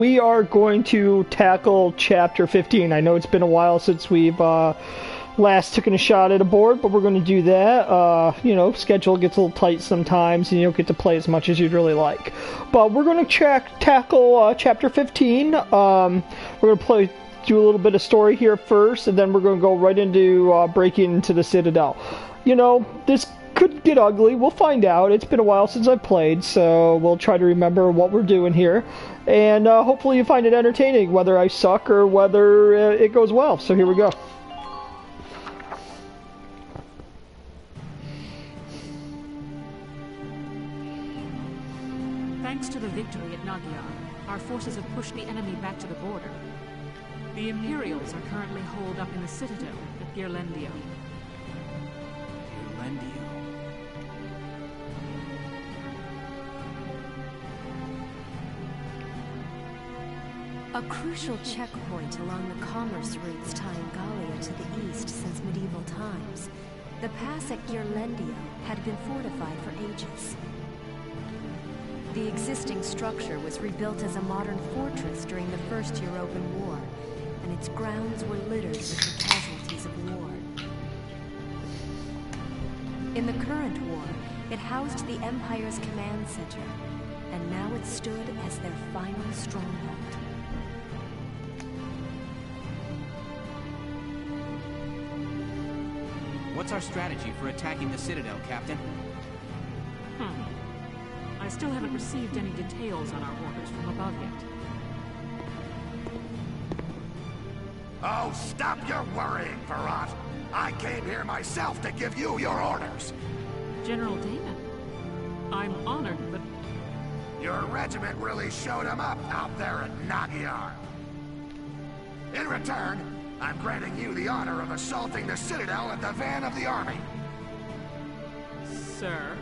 We are going to tackle Chapter 15. I know it's been a while since we've last taken a shot at a board, but we're going to do that. You know, schedule gets a little tight sometimes, and you don't get to play as much as you'd really like. But we're going to tackle Chapter 15. We're going to do a little bit of story here first, and then we're going to go right into breaking into the Citadel. You know, this could get ugly. We'll find out. It's been a while since I've played, so we'll try to remember what we're doing here. And hopefully you find it entertaining, whether I suck or whether it goes well. So here we go. Thanks to the victory at Nagyar, our forces have pushed the enemy back to the border. The Imperials are currently holed up in the Citadel at Girlendio. A crucial checkpoint along the commerce routes tying Gallia to the east since medieval times, the pass at Girlendio had been fortified for ages. The existing structure was rebuilt as a modern fortress during the First European War, and its grounds were littered with the casualties of war. In the current war, it housed the Empire's command center, and now it stood as their final stronghold. What's our strategy for attacking the Citadel, Captain? I still haven't received any details on our orders from above yet. Oh, stop your worrying, Farrat! I came here myself to give you your orders! General Damon, I'm honored, but... Your regiment really showed him up out there at Nagyar. In return, I'm granting you the honor of assaulting the Citadel at the van of the army. Sir?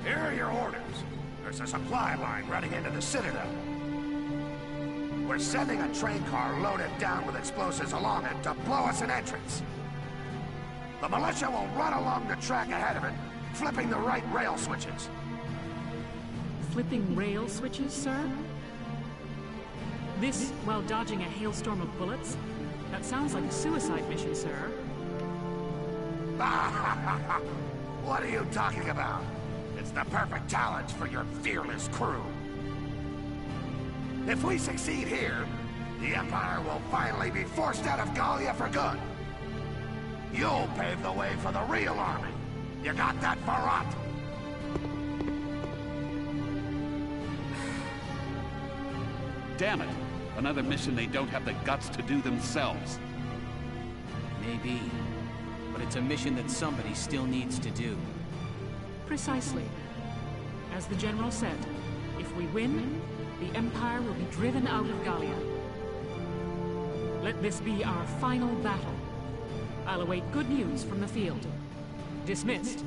Here are your orders. There's a supply line running into the Citadel. We're sending a train car loaded down with explosives along it to blow us an entrance. The militia will run along the track ahead of it, flipping the right rail switches. Flipping rail switches, sir? This while dodging a hailstorm of bullets? That sounds like a suicide mission, sir. What are you talking about? It's the perfect challenge for your fearless crew. If we succeed here, the Empire will finally be forced out of Gallia for good. You'll pave the way for the real army. You got that, Farrat? Damn it! Another mission they don't have the guts to do themselves. Maybe. But it's a mission that somebody still needs to do. Precisely. As the General said, if we win, the Empire will be driven out of Gallia. Let this be our final battle. I'll await good news from the field. Dismissed.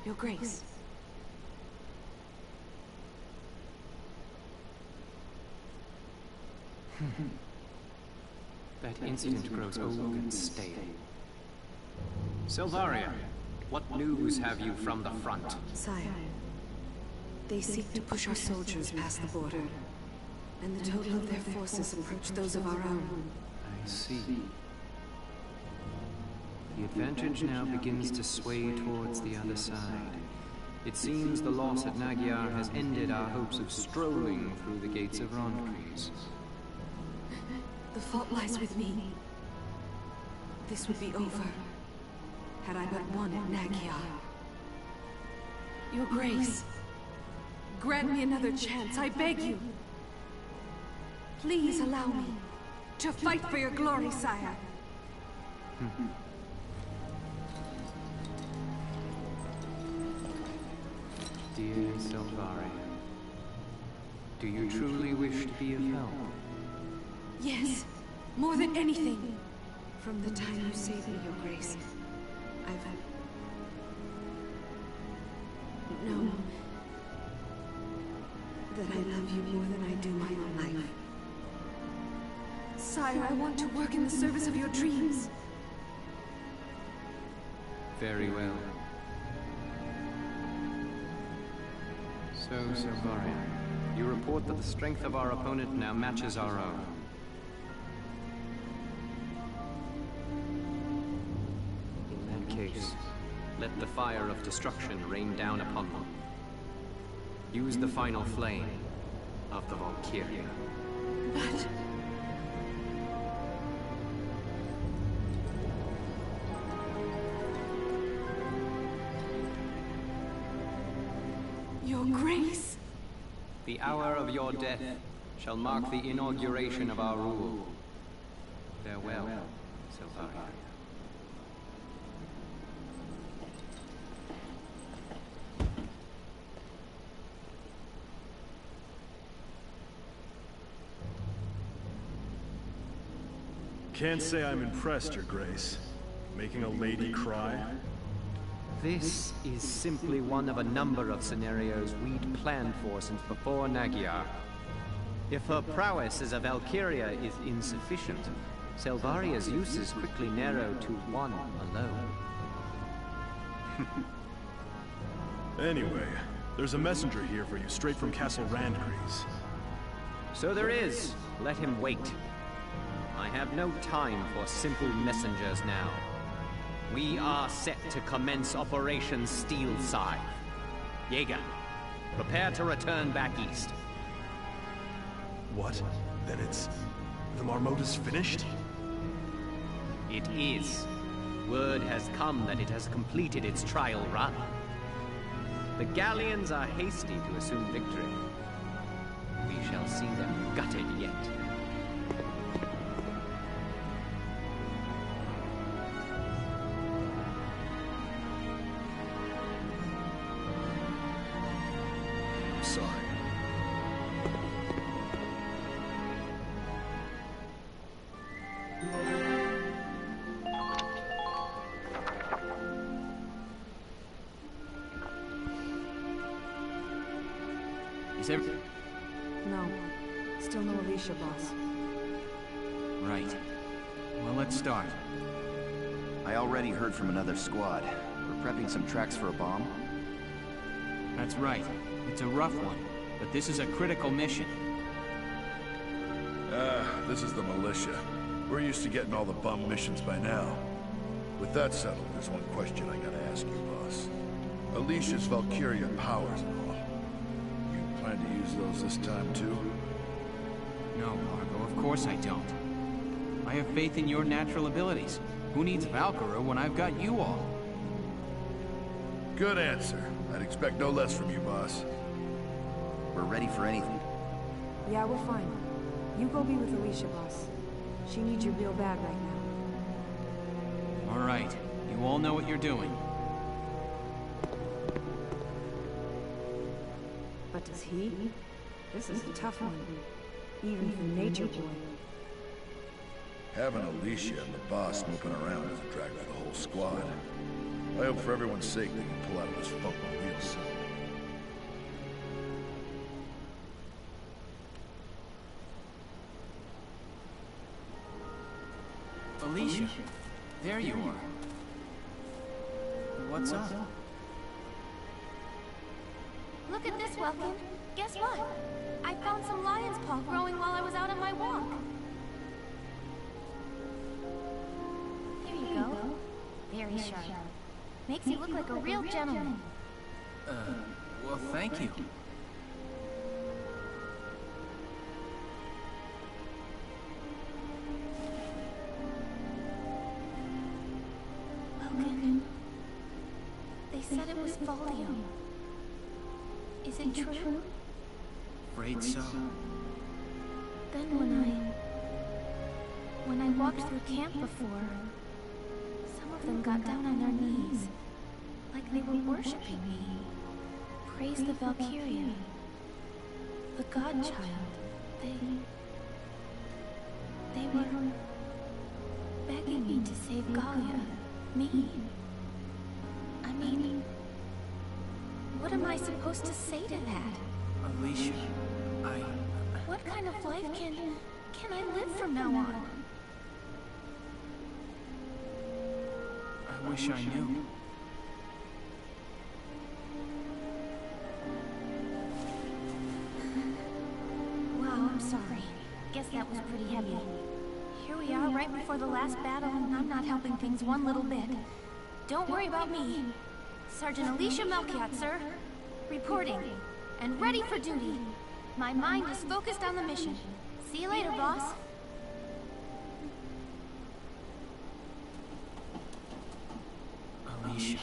Your Grace. That incident grows old and stale. Silvaria, what news have you from the front? Sire, they seek to push our soldiers past the border, and the total of their forces approach those of our own. I see. The advantage now begins to sway towards the other side. It seems the loss at Nagyar has ended our hopes of strolling through the gates of Rondkreis. The fault lies with me. This would be over, had I but won at Nagyar. Your Grace, grant me another chance, I beg you. Please allow me to fight for your glory, sire. Dear Silvaria, do you truly wish to be of help? Yes, more than anything. From the time you saved me, Your Grace, I've known that I love you more than I do my own life. Sire, I want to work in the service of your dreams. Very well. So, Valkyria, you report that the strength of our opponent now matches our own. In that case, let the fire of destruction rain down upon them. Use the final flame of the Valkyria. But... Your Grace! The hour of your death shall mark the inauguration of our rule. Farewell, Valkyria. Can't say I'm impressed, Your Grace. Making a lady cry? This is simply one of a number of scenarios we'd planned for since before Nagyar. If her prowess as a Valkyria is insufficient, Selvaria's uses quickly narrow to one alone. Anyway, there's a messenger here for you straight from Castle Randgrease. So there is. Let him wait. I have no time for simple messengers now. We are set to commence Operation Steel Scythe. Jaeger, prepare to return back east. What? Then it's... the Marmota's finished? It is. Word has come that it has completed its trial run. The Galleons are hasty to assume victory. We shall see them gutted yet. Sorry. Is there... No. Still no Alicia, boss. Right. Well, let's start. I already heard from another squad. We're prepping some tracks for a bomb. That's right. It's a rough one, but this is a critical mission. This is the militia. We're used to getting all the bum missions by now. With that settled, there's one question I gotta ask you, boss. Alicia's Valkyria powers and all. You plan to use those this time, too? No, Margot, of course I don't. I have faith in your natural abilities. Who needs Valkyria when I've got you all? Good answer. I'd expect no less from you, boss. We're ready for anything. Yeah, we're fine. You go be with Alicia, boss. She needs you real bad right now. All right. You all know what you're doing. But does he? This is a tough one. Even for Nature Boy. Having Alicia and the boss snooping around is a drag for the whole squad. I hope for everyone's sake they can pull out of this funk real soon. Alicia, there you are. What's up? Look at this, Welkin. Guess what? I found some lion's paw growing while I was out on my walk. Here you go. Very sharp. Makes you look like a real gentleman. Well, thank you. Welkin. They said it was Folio. Is it true? Afraid so. Then when I walked through camp before, some of them got down on their knees, like they were worshipping me. Praise the Valkyria, the godchild. They were begging me to save Galia. Me. I mean, what am I supposed to say to that? Alicia, What kind of life can I live from now on? I wish I knew. Wow, I'm sorry. Guess that was pretty heavy. Here we are right before the last battle, and I'm not helping things one little bit. Don't worry about me. Sergeant Alicia Melchiot, sir. Reporting. And ready for duty. My mind is focused on the mission. See you later, boss. Alicia.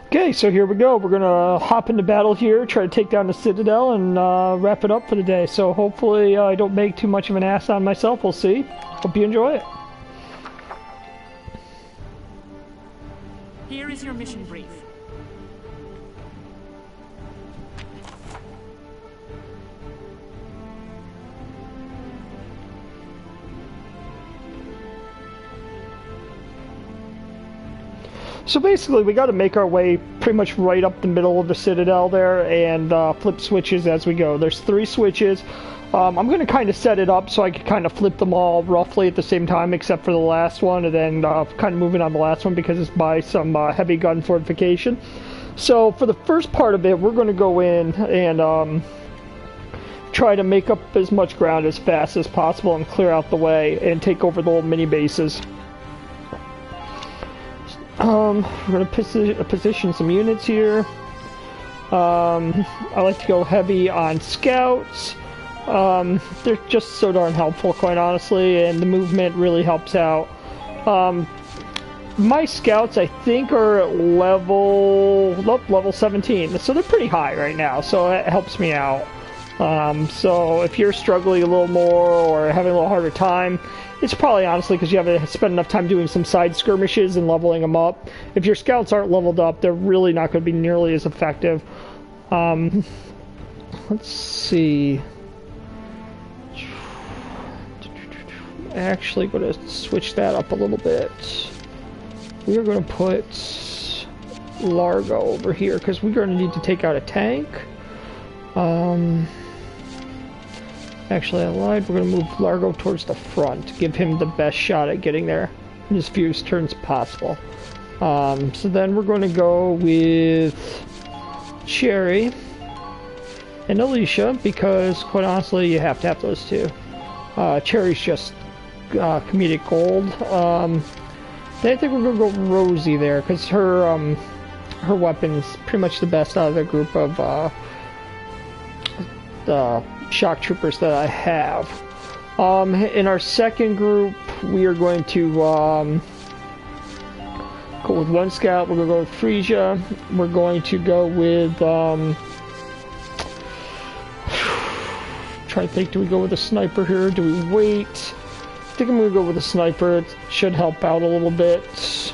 Okay, so here we go. We're gonna hop into battle here, try to take down the Citadel, and wrap it up for the day. So hopefully I don't make too much of an ass on myself. We'll see. Hope you enjoy it. Here is your mission brief. So basically, we got to make our way pretty much right up the middle of the Citadel there and flip switches as we go. There's 3 switches. I'm going to kind of set it up so I can kind of flip them all roughly at the same time, except for the last one, and then kind of moving on the last one because it's by some heavy gun fortification. So for the first part of it, we're going to go in and try to make up as much ground as fast as possible and clear out the way and take over the little mini bases. We're going to position some units here. I like to go heavy on scouts. They're just so darn helpful, quite honestly, and the movement really helps out. My scouts, I think, are at level 17, so they're pretty high right now, so it helps me out. So if you're struggling a little more or having a little harder time, it's probably honestly because you haven't spent enough time doing some side skirmishes and leveling them up. If your scouts aren't leveled up, they're really not going to be nearly as effective. Let's see. Actually, going to switch that up a little bit. We are going to put Largo over here because we're going to need to take out a tank. Actually, I lied. We're going to move Largo towards the front. Give him the best shot at getting there in as few turns possible. So then we're going to go with Cherry and Alicia because, quite honestly, you have to have those two. Cherry's just comedic gold. Then I think we're going to go Rosie there because her weapon's pretty much the best out of the group of the shock troopers that I have. In our second group, we are going to go with 1 scout. We're going to go with Frisia. We're going to go with trying to think, do we go with a sniper here? Do we wait? I think I'm going to go with a sniper. It should help out a little bit.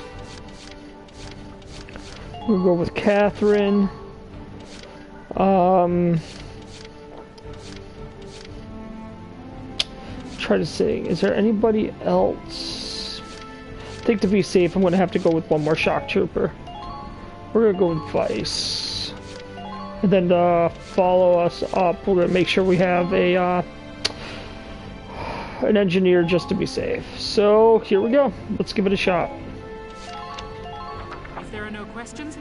We'll go with Catherine. Try to see, is there anybody else? I think to be safe, I'm going to have to go with 1 more shock trooper. We're going to go with Vice. And then to follow us up, we're going to make sure we have a an engineer just to be safe. So here we go. Let's give it a shot. If there are no questions,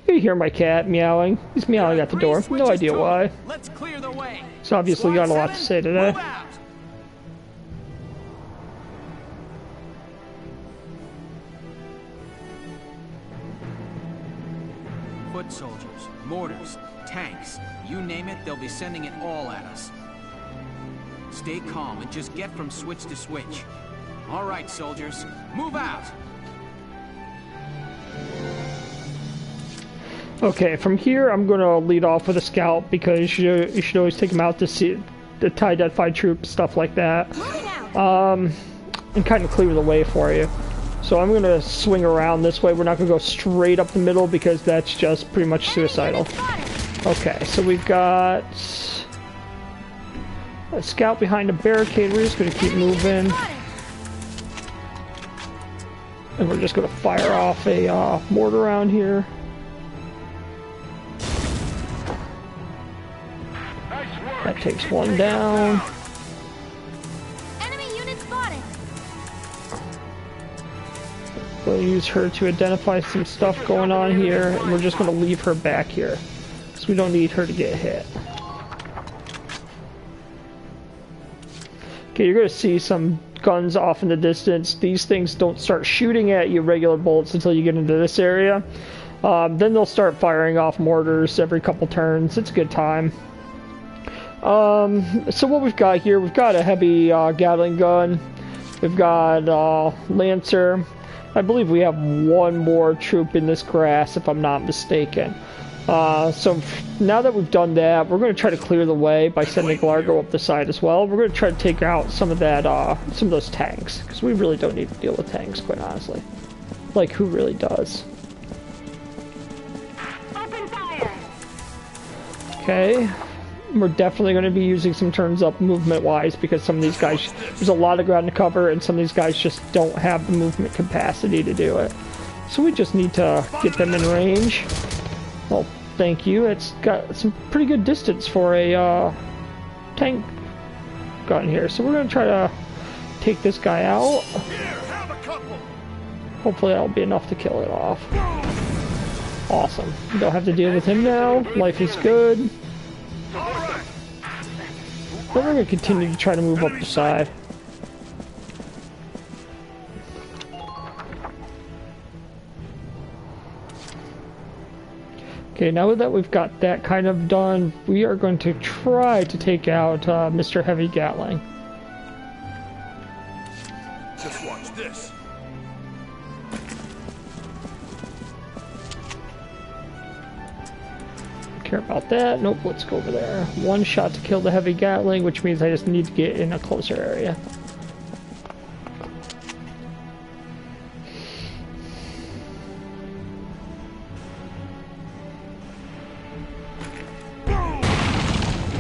You hear my cat meowing. He's meowing at the door. No idea why. Let's clear the way. He's obviously got a lot to say today. Foot soldiers, mortars, tanks, you name it, they'll be sending it all at us. Stay calm and just get from switch to switch. All right, soldiers, move out! Okay, from here I'm going to lead off with a scout because you should always take them out to see the tie-identified troops, stuff like that. And kind of clear the way for you. So I'm going to swing around this way. We're not going to go straight up the middle because that's just pretty much suicidal. Okay, so we've got A scout behind a barricade. We're just going to keep moving. And we're just going to fire off a mortar around here. That takes one down. Enemy unit spotted. We'll use her to identify some stuff going on here, and we're just going to leave her back here, because we don't need her to get hit. Okay, you're going to see some guns off in the distance. These things don't start shooting at you regular bullets until you get into this area. Then they'll start firing off mortars every couple turns. It's a good time. So what we've got here, we've got a heavy Gatling gun. We've got Lancer. I believe we have one more troop in this grass, if I'm not mistaken. So now that we've done that, we're going to try to clear the way by sending Largo up the side as well. We're going to try to take out some of that, some of those tanks, because we really don't need to deal with tanks, quite honestly. Like, who really does? Open fire. Okay. We're definitely going to be using some turns up movement-wise, because some of these guys, there's a lot of ground to cover, and some of these guys just don't have the movement capacity to do it. So we just need to get them in range. Well, thank you. It's got some pretty good distance for a tank gun here. So we're going to try to take this guy out. Hopefully that'll be enough to kill it off. Awesome. We don't have to deal with him now. Life is good. Then we're going to continue to try to move up the side. Okay, now that we've got that kind of done, we are going to try to take out Mr. Heavy Gatling. Just watch this. Care about that. Nope, let's go over there. One shot to kill the Heavy Gatling, which means I just need to get in a closer area.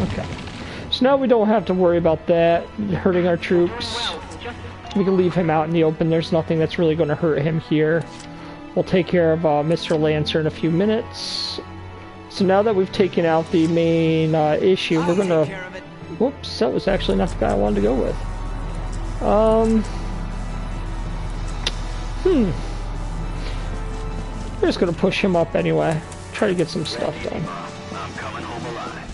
Okay. So now we don't have to worry about that hurting our troops. We can leave him out in the open. There's nothing that's really going to hurt him here. We'll take care of Mr. Lancer in a few minutes. So now that we've taken out the main issue, we're gonna... Whoops, that was actually not the guy I wanted to go with. We're just gonna push him up anyway. Try to get some stuff done. I'm coming home alive.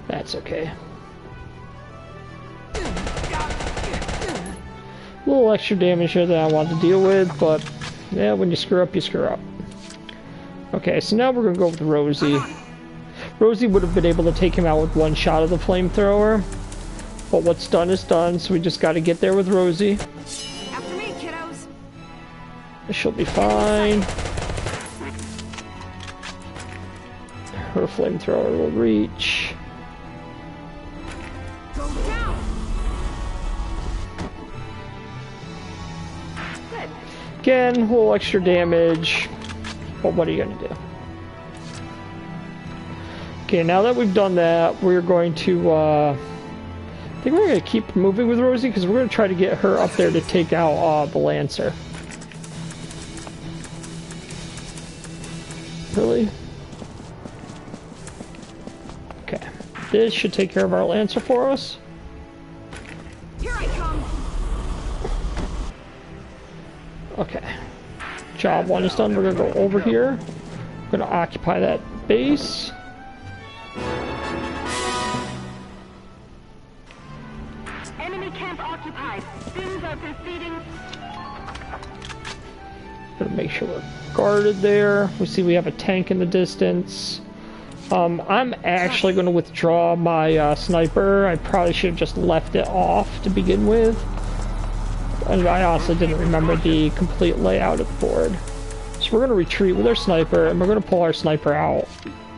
That's okay. A little extra damage here that I want to deal with, but yeah, when you screw up, you screw up. Okay, so now we're going to go with Rosie. Rosie would have been able to take him out with one shot of the flamethrower, but what's done is done, so we just got to get there with Rosie. After me, kiddos. She'll be fine. Her flamethrower will reach. Go down. Good. Again, a little extra damage, but what are you going to do? Okay, now that we've done that, we're going to, I think we're going to keep moving with Rosie, because we're going to try to get her up there to take out the Lancer. Really? Okay, this should take care of our Lancer for us. Here I come. Okay, job one is done. We're going to go over here. We're going to occupy that base. Enemy camp occupied. Students are proceeding. Gonna make sure we're guarded there. We see we have a tank in the distance. I'm actually going to withdraw my sniper. I probably should have just left it off to begin with. And I honestly didn't remember the complete layout of the board. So we're going to retreat with our sniper, and we're going to pull our sniper out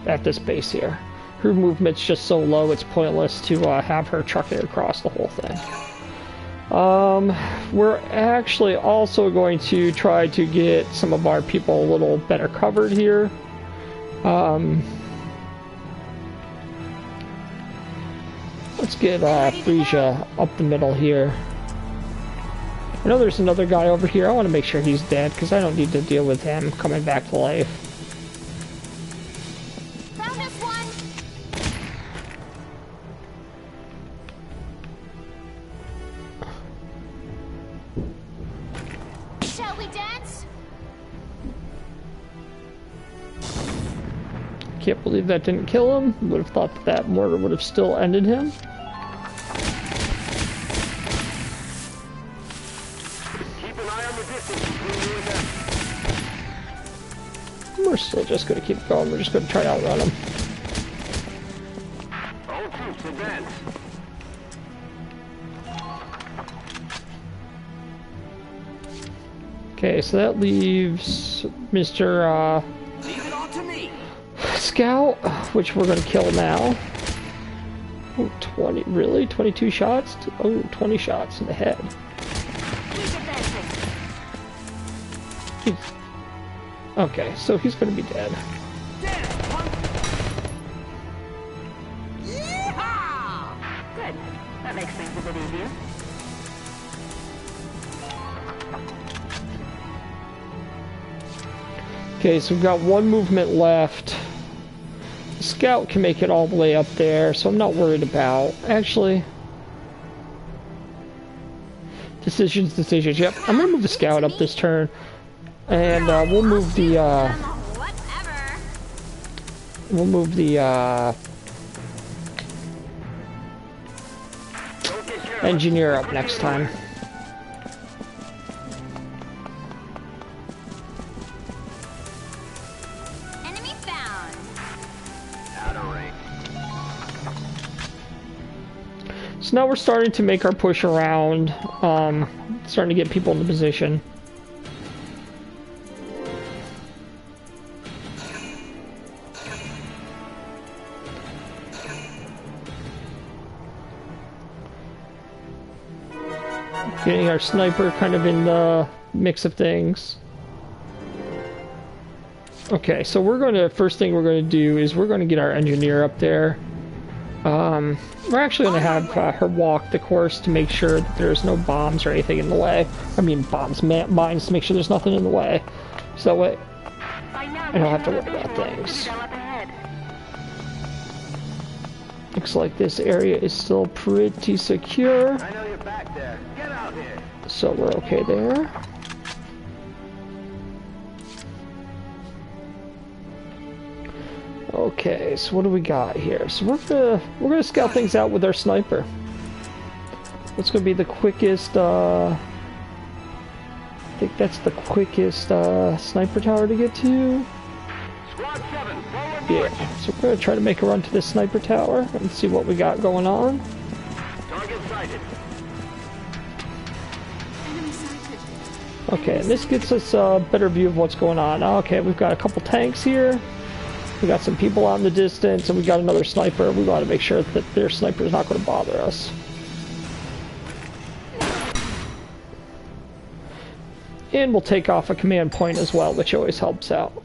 at this base here. Her movement's just so low, it's pointless to have her truck it across the whole thing. We're actually also going to try to get some of our people a little better covered here. Let's get Frisia up the middle here. I know there's another guy over here. I want to make sure he's dead, because I don't need to deal with him coming back to life. Found this one. Shall we dance? Can't believe that didn't kill him. Would have thought that that mortar would have still ended him. We're still just going to keep going. We're just going to try to outrun them. All troops advance. Okay, so that leaves Mr. Leave it all to me. Scout, which we're going to kill now. Oh, 20, really? 22 shots? Oh, 20 shots in the head. Okay, so he's going to be dead. Yeehaw! Good. That makes things a bit easier. Okay, so we've got one movement left. The scout can make it all the way up there, so I'm not worried about. Actually, decisions. Yep, I'm gonna move the scout up this turn, and we'll move the engineer up next time. So now we're starting to make our push around, starting to get people into position. Getting our sniper kind of in the mix of things. Okay, so we're going to, first thing we're going to do is we're going to get our engineer up there. We're actually going to have her walk the course to make sure that there's no bombs or anything in the way. I mean bombs, mines, to make sure there's nothing in the way. So that way I don't have to worry about things. Looks like this area is still pretty secure. I know you're back there. Get out here. So we're okay there. Okay, so what do we got here? So we're gonna scout things out with our sniper. What's gonna be the quickest? I think that's the quickest sniper tower to get to. Squad 7, forward. Yeah, so we're gonna try to make a run to this sniper tower and see what we got going on. Target sighted. Enemy sighted. Okay, and this gets us a better view of what's going on. Okay, we've got a couple tanks here. We got some people out in the distance, and we got another sniper. We got to make sure that their sniper is not going to bother us. And we'll take off a command point as well, which always helps out.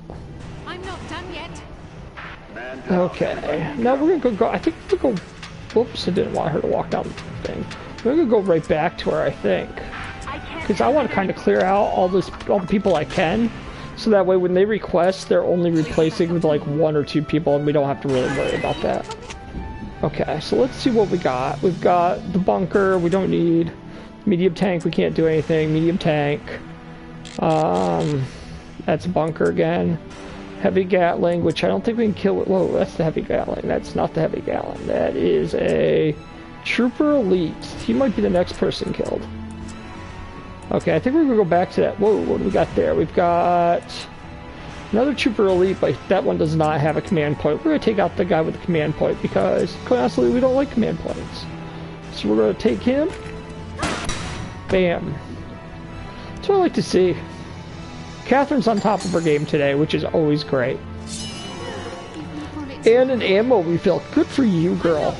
I'm not done yet. Okay, now we're gonna go. I think we're gonna go. Whoops! I didn't want her to walk down the thing. We're gonna go right back to her, I think, because I want to kind of clear out all the people I can. So that way when they request, they're only replacing with like 1 or 2 people and we don't have to really worry about that. Okay, so let's see what we got. We've got the bunker, we don't need. Medium tank, we can't do anything. Medium tank. That's a bunker again. Heavy Gatling, which I don't think we can kill it. Whoa, that's the Heavy Gatling. That's not the Heavy Gatling. That is a Trooper Elite. He might be the next person killed. Okay, I think we're gonna go back to that. Whoa, what do we got there? We've got another Trooper Elite, but that one does not have a command point. We're gonna take out the guy with the command point because, quite honestly, we don't like command points. So we're gonna take him. Bam. That's what I like to see. Catherine's on top of her game today, which is always great. And an ammo refill. Good for you, girl.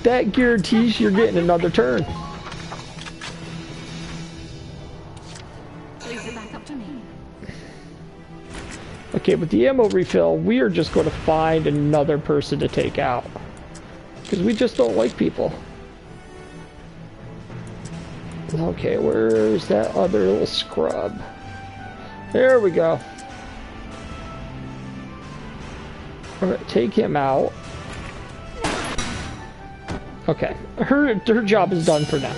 That guarantees you're getting another turn. Okay, with the ammo refill, we are just going to find another person to take out. Because we just don't like people. Okay, where's that other little scrub? There we go. Alright, take him out. Okay, her job is done for now.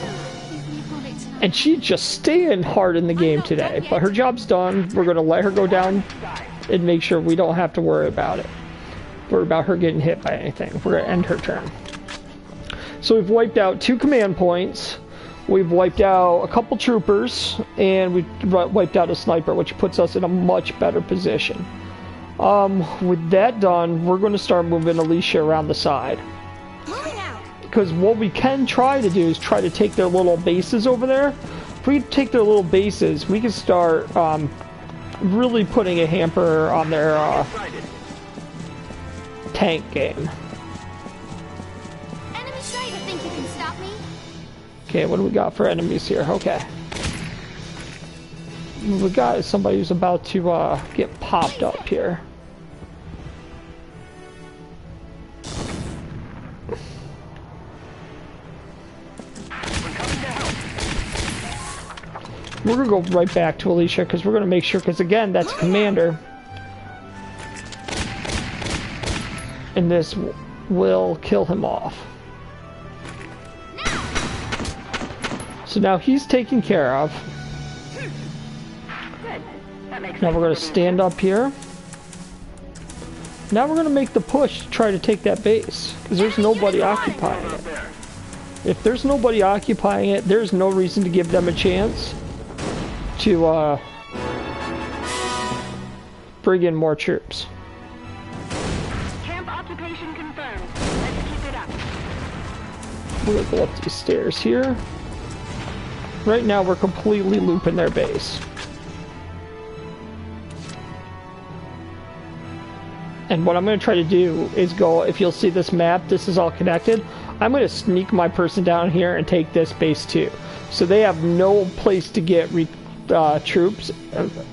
And she's just staying hard in the game today. But her job's done. We're going to let her go down and make sure we don't have to worry about it. Worry about her getting hit by anything. We're going to end her turn. So we've wiped out 2 command points. We've wiped out a couple troopers. And we've wiped out a sniper, which puts us in a much better position. With that done, we're going to start moving Alicia around the side. Because what we can try to do is try to take their little bases over there. If we take their little bases, we can start really putting a hamper on their tank game. Enemy sight, I think you can stop me. Okay, what do we got for enemies here? Okay. What we got is somebody who's about to get popped up here. We're going to go right back to Alicia because we're going to make sure, because again, that's commander. And this will kill him off. So now he's taken care of. Now we're going to stand up here. Now we're going to make the push to try to take that base, because there's nobody occupying it. If there's nobody occupying it, there's no reason to give them a chance to bring in more troops. Camp occupation confirmed. Let's keep it up. We're gonna go up these stairs here. Right now we're completely looping their base. And what I'm going to try to do is go, if you'll see this map, this is all connected. I'm going to sneak my person down here and take this base too. So they have no place to get troops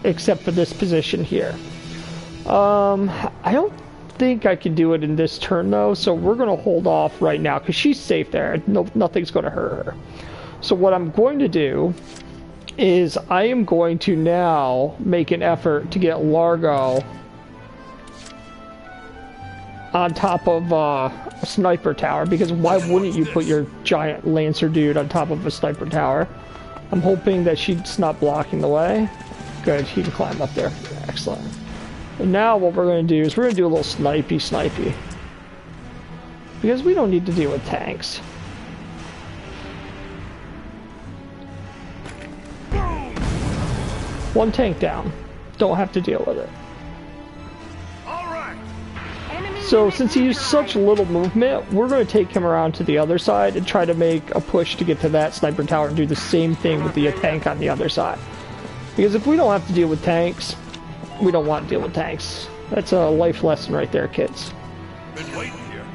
except for this position here. I don't think I can do it in this turn though, so we're going to hold off right now because she's safe there. Nothing's going to hurt her. So what I'm going to do is I am going to now make an effort to get Largo on top of a sniper tower, because why wouldn't you put your giant Lancer dude on top of a sniper tower? I'm hoping that she's not blocking the way. Good, he can climb up there. Excellent. And now what we're going to do is we're going to do a little snipey. Because we don't need to deal with tanks. One tank down. Don't have to deal with it. So since he used such little movement, we're going to take him around to the other side and try to make a push to get to that sniper tower and do the same thing with the tank on the other side. Because if we don't have to deal with tanks, we don't want to deal with tanks. That's a life lesson right there, kids. Been waiting here.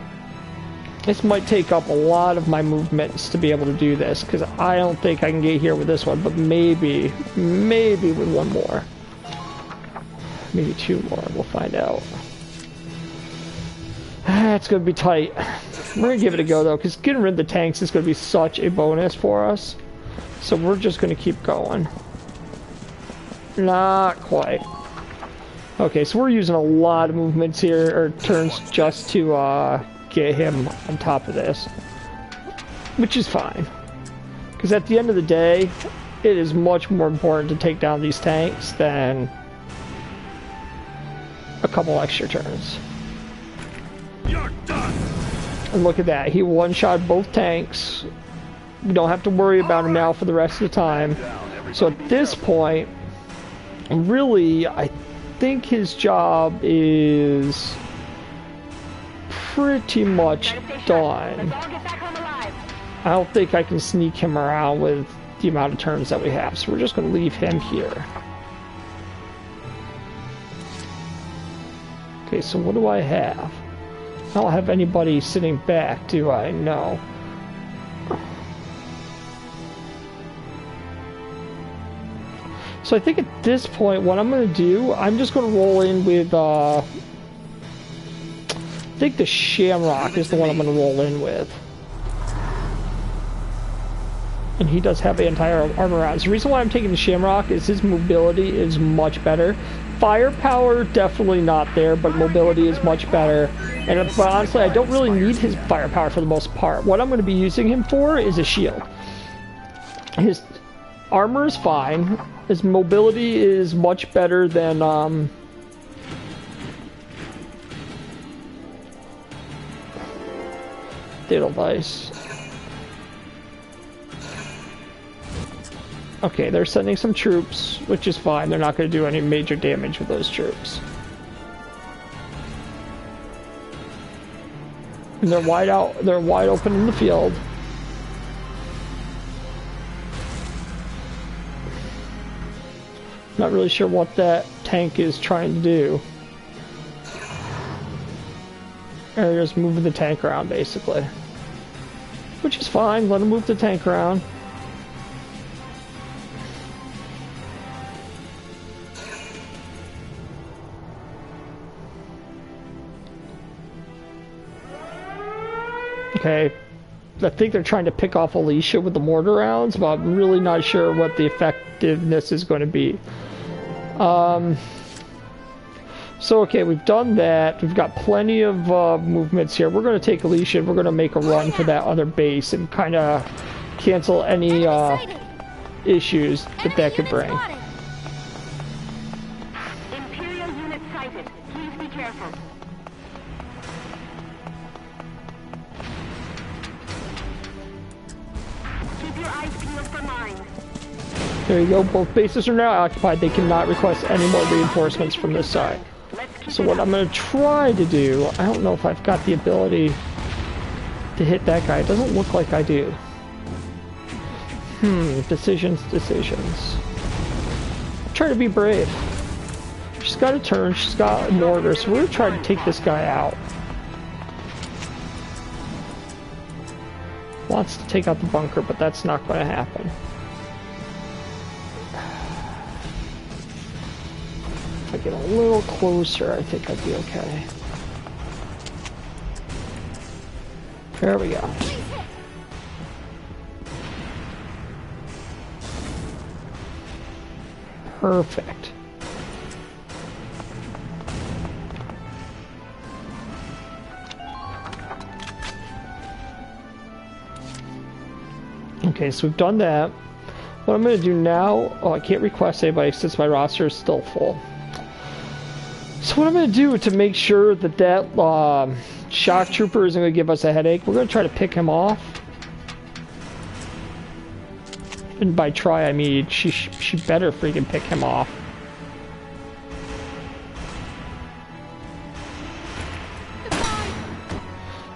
This might take up a lot of my movements to be able to do this, because I don't think I can get here with this one, but maybe with one more. Maybe 2 more, we'll find out. It's going to be tight. We're going to give it a go though, because getting rid of the tanks is going to be such a bonus for us. So we're just going to keep going. Not quite. Okay, so we're using a lot of movements here, or turns, just to get him on top of this. Which is fine. Because at the end of the day, it is much more important to take down these tanks than a couple extra turns. You're done. And look at that, he one-shot both tanks. We don't have to worry about him now for the rest of the time. So at this point, really, I think his job is pretty much done. I don't think I can sneak him around with the amount of turns that we have. So we're just going to leave him here. Okay, so what do I have? I don't have anybody sitting back, do I? No. So I think at this point, what I'm going to do, I'm just going to roll in with, I think the Shamrock is the one I'm going to roll in with. And he does have anti-armor on. So the reason why I'm taking the Shamrock is his mobility is much better. Firepower, definitely not there, but mobility is much better. And but honestly, I don't really need his firepower for the most part. What I'm going to be using him for is a shield. His armor is fine. His mobility is much better than, Edelweiss. Okay, they're sending some troops, which is fine. They're not going to do any major damage with those troops. And they're wide open in the field. Not really sure what that tank is trying to do. They're just moving the tank around, basically. Which is fine, let them move the tank around. Okay, I think they're trying to pick off Alicia with the mortar rounds, but I'm really not sure what the effectiveness is going to be. So okay, we've done that. We've got plenty of movements here. We're going to take Alicia and we're going to make a run for that other base and kind of cancel any issues that could bring. Imperial unit sighted. Please be careful. Keep your eyes peeled for mine. There you go, both bases are now occupied. They cannot request any more reinforcements from this side. So what I'm going to try to do, I don't know if I've got the ability to hit that guy. It doesn't look like I do. Decisions. Try to be brave. She's got a turn, she's got a mortar, so we're going to try to take this guy out. Wants to take out the bunker, but that's not going to happen. If I get a little closer, I think I'd be okay. There we go. Perfect. Okay, so we've done that. What I'm going to do now, I can't request anybody since my roster is still full. So what I'm going to do to make sure that that shock trooper isn't going to give us a headache, we're going to try to pick him off. And by try, I mean she better freaking pick him off.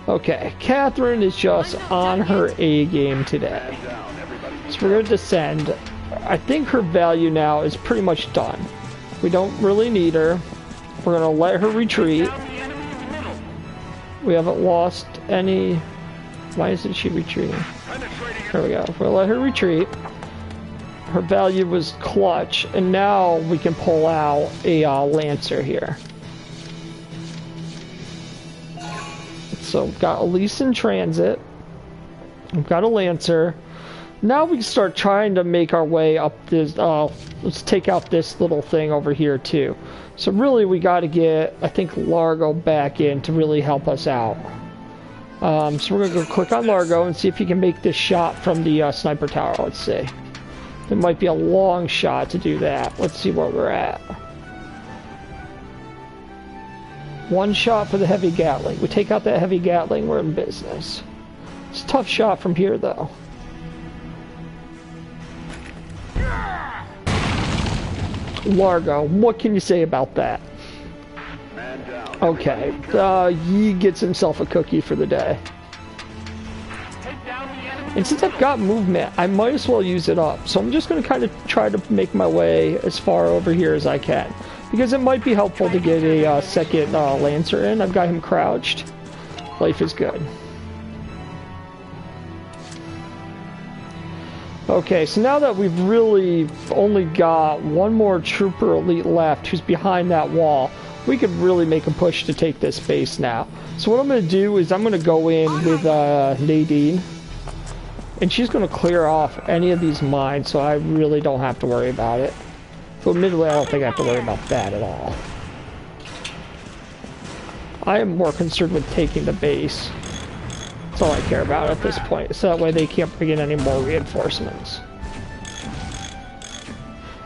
Okay, Catherine is just on her A game today. So we're going to descend. I think her value now is pretty much done. We don't really need her. We're going to let her retreat. We haven't lost any... Why isn't she retreating? There we go. We'll let her retreat. Her value was clutch, and now we can pull out a Lancer here. So we've got Elise in transit. We've got a Lancer. Now we can start trying to make our way up this... let's take out this little thing over here too. So really we got to get, I think, Largo back in to really help us out. So we're going to go click on Largo and see if he can make this shot from the sniper tower. Let's see. It might be a long shot to do that. Let's see where we're at. One shot for the heavy Gatling. We take out that heavy Gatling, we're in business. It's a tough shot from here, though. Largo, what can you say about that? Okay, Yi gets himself a cookie for the day. And since I've got movement, I might as well use it up. So I'm just going to kind of try to make my way as far over here as I can. Because it might be helpful to get a second Lancer in. I've got him crouched. Life is good. Okay, so now that we've really only got one more Trooper Elite left who's behind that wall, we could really make a push to take this base now. So what I'm going to do is I'm going to go in with Nadine. And she's going to clear off any of these mines, so I really don't have to worry about it. So admittedly, I don't think I have to worry about that at all. I am more concerned with taking the base. That's all I care about at this point, so that way they can't bring in any more reinforcements.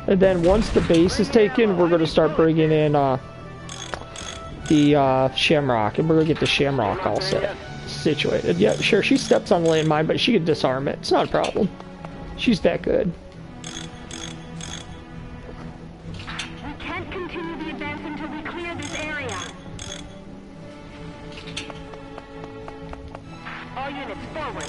And then once the base is taken, we're going to start bringing in the Shamrock, and we're going to get the Shamrock all set. Situated. Yeah, sure, she steps on the landmine, but she can disarm it. It's not a problem. She's that good. We can't continue the advance until we clear this area. All units forward.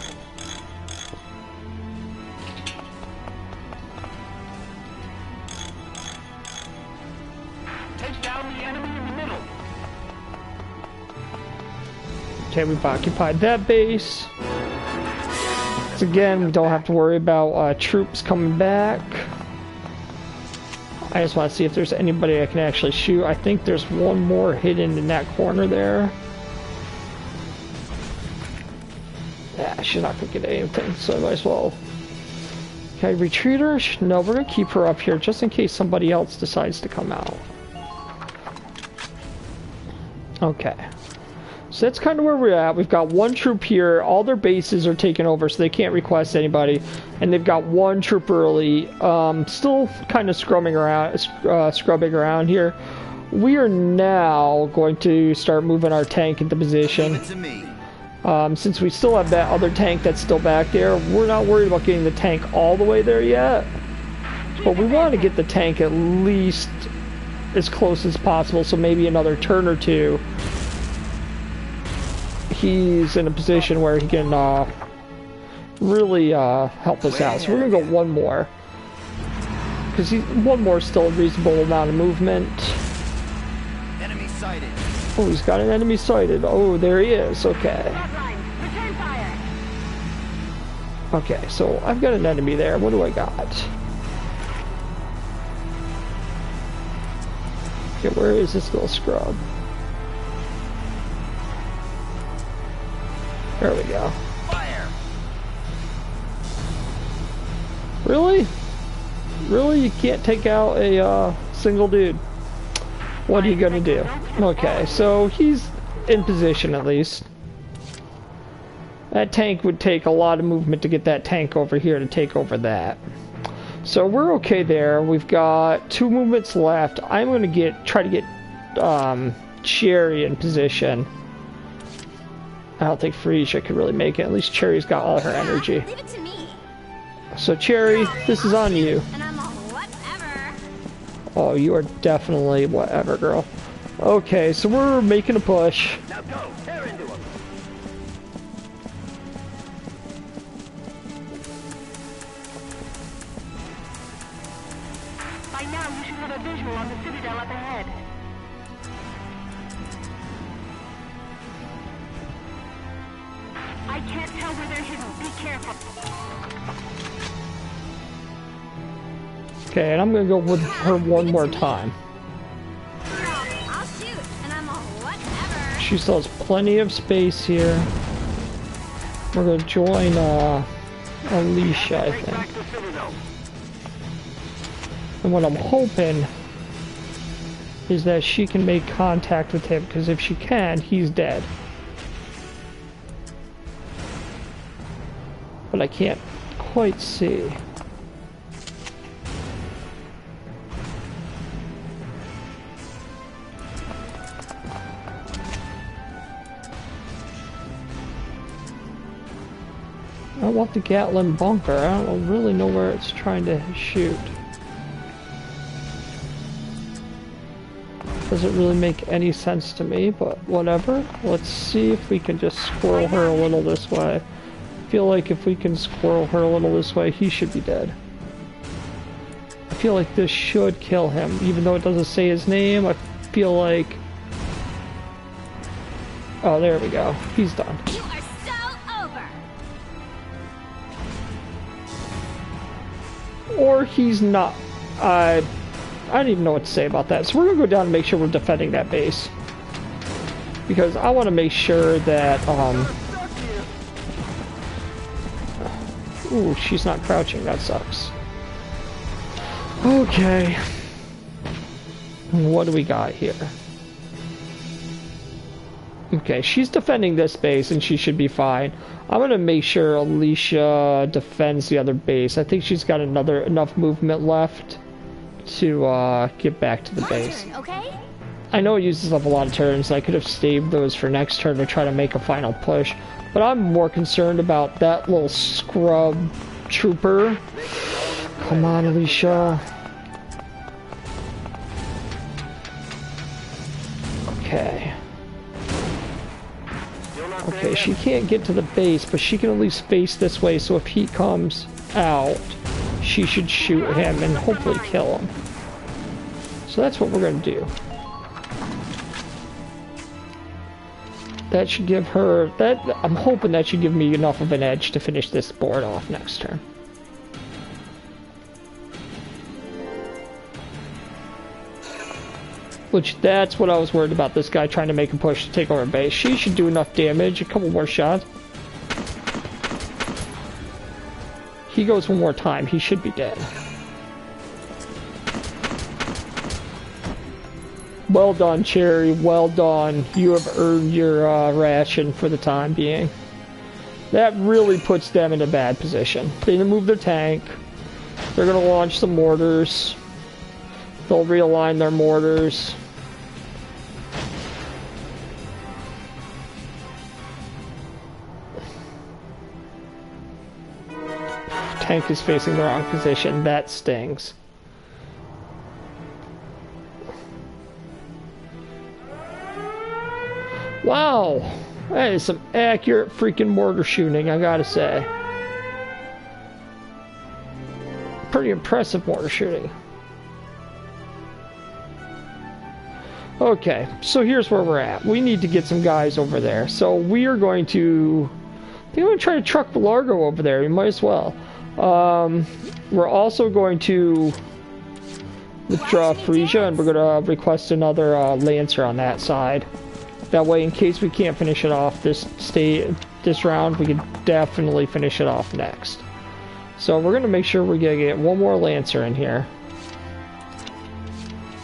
Take down the enemy in the middle. Okay, we've occupied that base. So again, we don't have to worry about troops coming back. I just want to see if there's anybody I can actually shoot. I think there's one more hidden in that corner there. Yeah, she's not going to get anything, so I might as well... Can I retreat her? No, we're going to keep her up here just in case somebody else decides to come out. Okay. So that's kind of where we're at. We've got one troop here. All their bases are taken over, so they can't request anybody. And they've got one trooper elite. Still kind of scrubbing around here. We are now going to start moving our tank into position. Leave it to me. Since we still have that other tank that's still back there, we're not worried about getting the tank all the way there yet. But we want to get the tank at least as close as possible, so maybe another turn or two. He's in a position where he can really help us out. So we're gonna go one more, because one more is still a reasonable amount of movement. Enemy sighted. Oh, he's got an enemy sighted. Oh, there he is. Okay. Okay, so I've got an enemy there. What do I got? Okay, where is this little scrub? There we go. Fire! Really? Really? You can't take out a single dude? What are you gonna do? Okay, so he's in position at least. That tank would take a lot of movement to get that tank over here to take over that. So we're okay there. We've got 2 movements left. I'm gonna try to get Cherry in position. I don't think Frisia could really make it. At least Cherry's got all her energy. Leave it to me. So Cherry, this is on you. And I'm all whatever. Oh, you are definitely whatever, girl. Okay, so we're making a push. Now go, tear into him. By now, you should have a visual on the Citadel up ahead. I can't tell where they're hidden. Be careful. Okay, and I'm gonna go with her one more time. I'll shoot, and I'm all whatever. She still has plenty of space here. We're gonna join Alicia, I think. And what I'm hoping is that she can make contact with him, because if she can, he's dead. But I can't quite see. I want the Gatling bunker. I don't really know where it's trying to shoot. Doesn't really make any sense to me, but whatever. Let's see if we can just squirrel her a little this way. feel like if we can squirrel her a little this way, he should be dead. I feel like this should kill him, even though it doesn't say his name. I feel like... Oh, there we go. He's done. You are so over. Or he's not. I don't even know what to say about that. So we're gonna go down and make sure we're defending that base. Because I want to make sure that, Ooh, she's not crouching. That sucks. Okay. What do we got here? Okay, she's defending this base and she should be fine. I'm gonna make sure Alicia defends the other base. I think she's got enough movement left to get back to the base. Turn, okay? I know it uses up a lot of turns. I could have saved those for next turn to try to make a final push. But I'm more concerned about that little scrub trooper. Come on, Alicia. Okay. Okay, she can't get to the base, but she can at least face this way, so if he comes out, she should shoot him and hopefully kill him. So that's what we're going to do. That should give her... I'm hoping that should give me enough of an edge to finish this board off next turn. Which, that's what I was worried about, this guy trying to make a push to take over base. She should do enough damage, a couple more shots. He goes one more time, he should be dead. Well done, Cherry, well done. You have earned your ration for the time being. That really puts them in a bad position. They didn't move their tank. They're going to launch some mortars. They'll realign their mortars. Tank is facing the wrong position. That stings. Wow! That is some accurate freaking mortar shooting, I gotta say. Pretty impressive mortar shooting. Okay, so here's where we're at. We need to get some guys over there. So we are going to... I think I'm going to try to truck the Largo over there. We might as well. We're also going to withdraw Frisia, and we're going to request another Lancer on that side. That way, in case we can't finish it off this round, we can definitely finish it off next. So we're going to make sure we're going to get one more Lancer in here.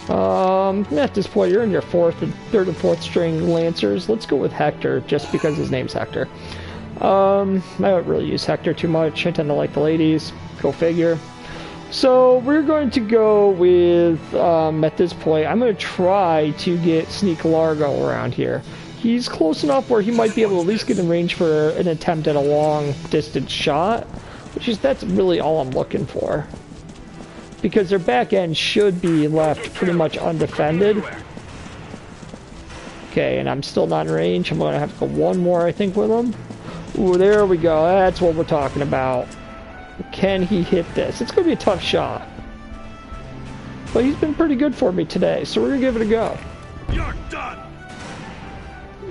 At this point, you're in your third and fourth string Lancers. Let's go with Hector, just because his name's Hector. I don't really use Hector too much. I tend to like the ladies. Go figure. So we're going to go with, at this point, I'm going to try to get Sneak Largo around here. He's close enough where he might be able to at least get in range for an attempt at a long distance shot, that's really all I'm looking for. Because their back end should be left pretty much undefended. Okay, and I'm still not in range. I'm going to have to go one more, I think, with him. Ooh, there we go. That's what we're talking about. Can he hit this? It's going to be a tough shot. But he's been pretty good for me today, so we're going to give it a go. You're done!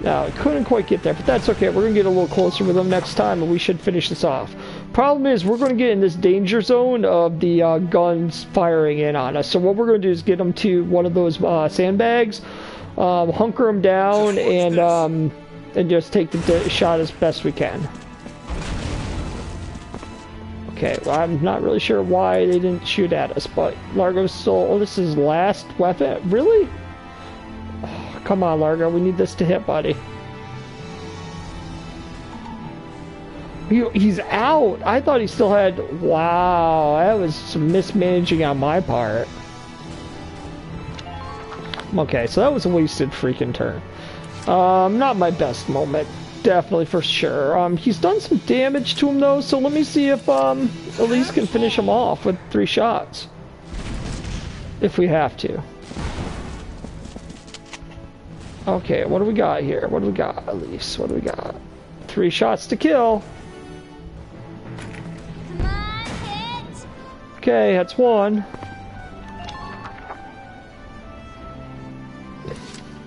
No, I couldn't quite get there, but that's okay. We're going to get a little closer with him next time, and we should finish this off. Problem is, we're going to get in this danger zone of the guns firing in on us. So what we're going to do is get them to one of those sandbags, hunker them down, and just take the shot as best we can. Okay, well, I'm not really sure why they didn't shoot at us, but Largo's still... Oh, this is his last weapon? Really? Oh, come on, Largo. We need this to hit, buddy. He's out. I thought he still had... Wow, that was some mismanaging on my part. Okay, so that was a wasted freaking turn. Not my best moment. Definitely, for sure. He's done some damage to him, though, so let me see if Elise can finish him off with 3 shots. If we have to. Okay, what do we got here? What do we got, Elise? What do we got? 3 shots to kill. Okay, that's one.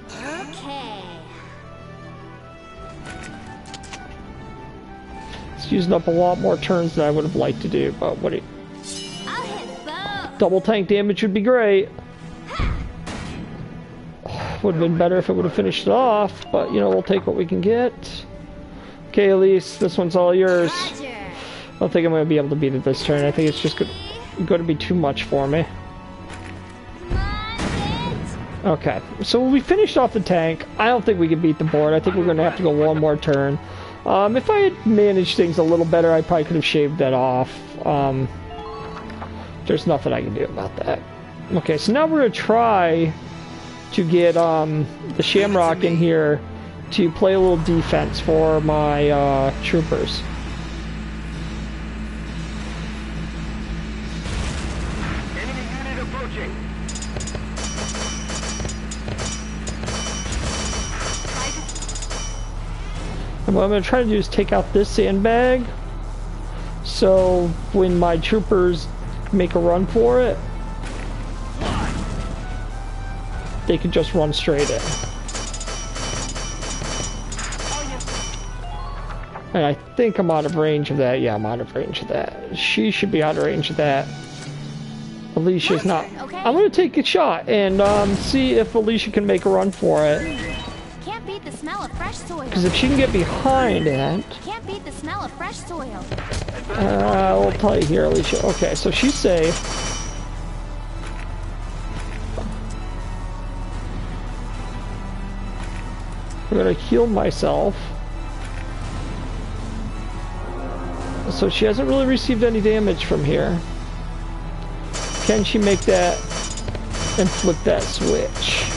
Okay. It's using up a lot more turns than I would have liked to do, but what do you... I'll hit both. Double tank damage would be great. Would have been better if it would have finished it off, but you know, we'll take what we can get. Okay, Elise, this one's all yours. Roger. I don't think I'm going to be able to beat it this turn. I think it's just going to be too much for me. Okay, so we finished off the tank. I don't think we can beat the board. I think we're going to have to go one more turn. If I had managed things a little better, I probably could have shaved that off. There's nothing I can do about that. Okay, so now we're going to try to get the Shamrock in here to play a little defense for my troopers. Enemy unit approaching. And what I'm going to try to do is take out this sandbag, so when my troopers make a run for it, they can just run straight in. And I think I'm out of range of that. Yeah, I'm out of range of that. She should be out of range of that. Alicia's not. I'm going to take a shot and see if Alicia can make a run for it. Can't beat the smell of fresh soil. Because if she can get behind it... Can't beat the smell of fresh soil. I'll tell you here, Alicia. Okay, so she's safe. I'm gonna heal myself. So she hasn't really received any damage from here. Can she make that and flip that switch?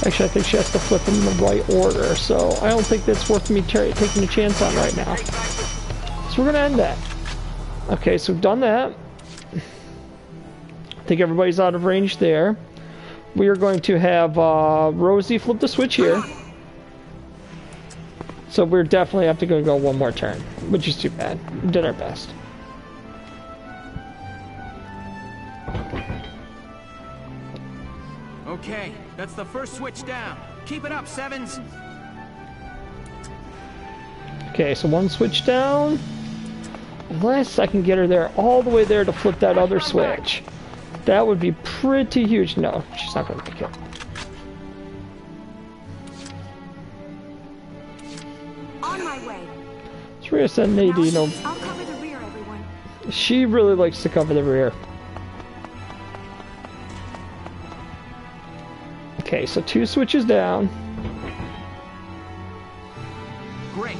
Actually, I think she has to flip them in the right order, so I don't think that's worth me taking a chance on right now. So we're gonna end that. Okay, so we've done that. I think everybody's out of range there. We are going to have Rosie flip the switch here. So we're definitely have to go one more turn, which is too bad. We did our best. Okay, that's the first switch down. Keep it up, Sevens. Okay, so one switch down. Unless I can get her there, all the way there to flip that other switch. That would be pretty huge. No, she's not going to make it. On my way. So we're going to send Nadine over. I'll cover the rear, everyone. She really likes to cover the rear. Okay, so two switches down. Great.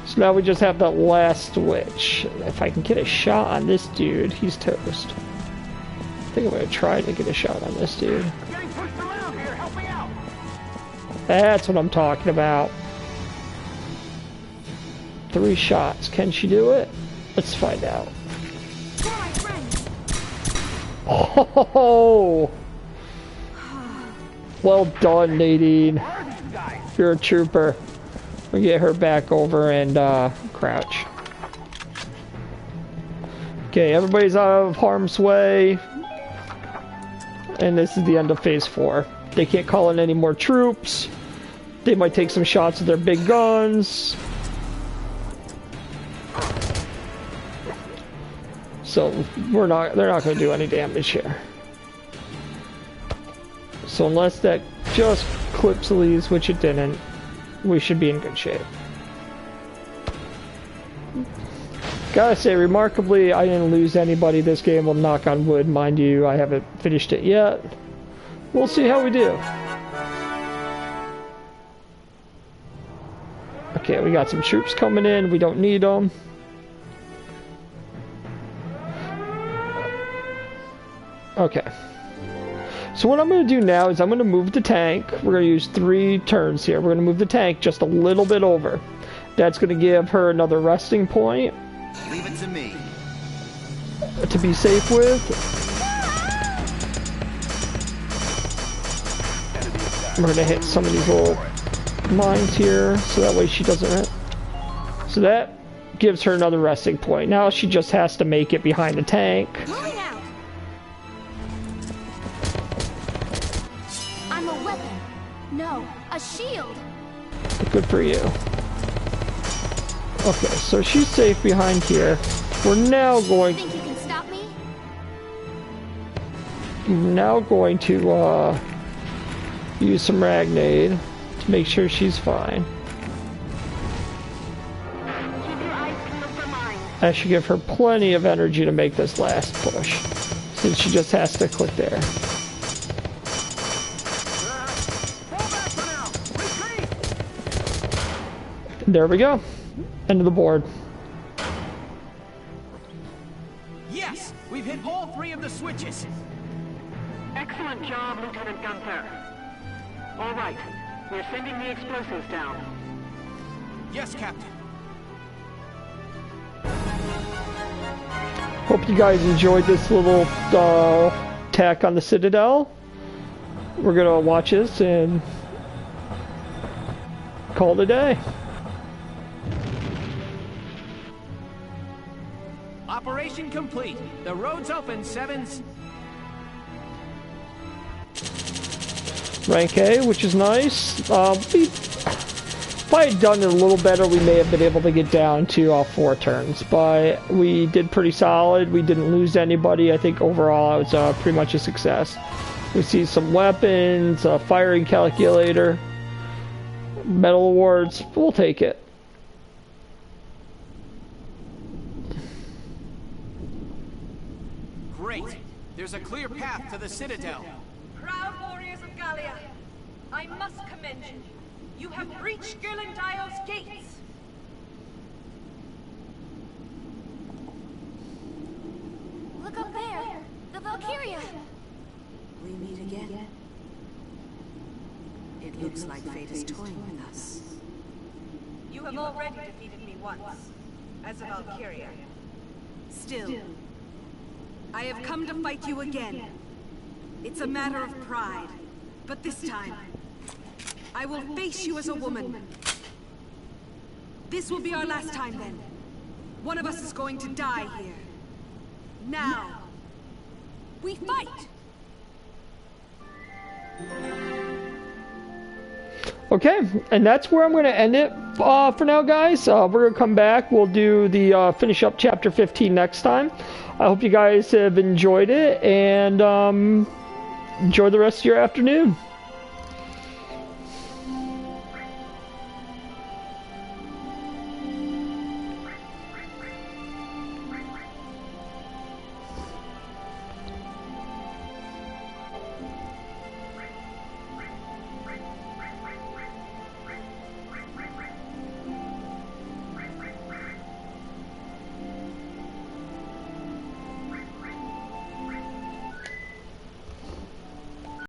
So now we just have that last switch. If I can get a shot on this dude, he's toast. I think I'm going to try to get a shot on this dude. I'm getting pushed around here. Help me out. That's what I'm talking about. 3 shots. Can she do it? Let's find out. Oh! Well done, Nadine. You're a trooper. We'll get her back over and crouch. Okay, everybody's out of harm's way. And this is the end of phase 4. They can't call in any more troops. They might take some shots with their big guns. So they're not going to do any damage here. So unless that just clips Elise, which it didn't, we should be in good shape. Gotta say, remarkably, I didn't lose anybody this game. Well, knock on wood, mind you, I haven't finished it yet. We'll see how we do. Okay, we got some troops coming in. We don't need them. Okay. So what I'm going to do now is I'm going to move the tank. We're going to use 3 turns here. We're going to move the tank just a little bit over. That's going to give her another resting point. Leave it to me. To be safe with. We're going to hit some of these little mines here, so that way she doesn't... So that gives her another resting point. Now she just has to make it behind the tank. Moving out. I'm a weapon. No, a shield. Good for you. Okay, so she's safe behind here. We're now going... Think you can stop me? I'm now going to use some Ragnade to make sure she's fine. I should give her plenty of energy to make this last push, since she just has to click there. There we go. End of the board. Yes! We've hit all 3 of the switches! Excellent job, Lieutenant Gunther. All right, we're sending the explosives down. Yes, Captain. Hope you guys enjoyed this little attack on the Citadel. We're gonna watch this and call it a day. Operation complete. The road's open, Sevens. Rank A, which is nice. If I had done it a little better, we may have been able to get down to 4 turns. But we did pretty solid. We didn't lose anybody. I think overall it was pretty much a success. We see some weapons, a firing calculator, medal awards. We'll take it. Great. There's a clear path to the Citadel. Proud warriors of Gallia, I must commend you. You have breached Girlandio's gates. Look up there. The Valkyria. We meet again. It looks like fate is toying with us. You have already defeated me once, as a Valkyria. Still, I have come to fight you again. It's a matter of pride, but this time, I will face you as a woman. This will be our last time then. One of us is going to die here. Now, we fight! Okay, and that's where I'm going to end it for now, guys. We're going to come back. We'll do the finish up chapter 15 next time. I hope you guys have enjoyed it, and enjoy the rest of your afternoon.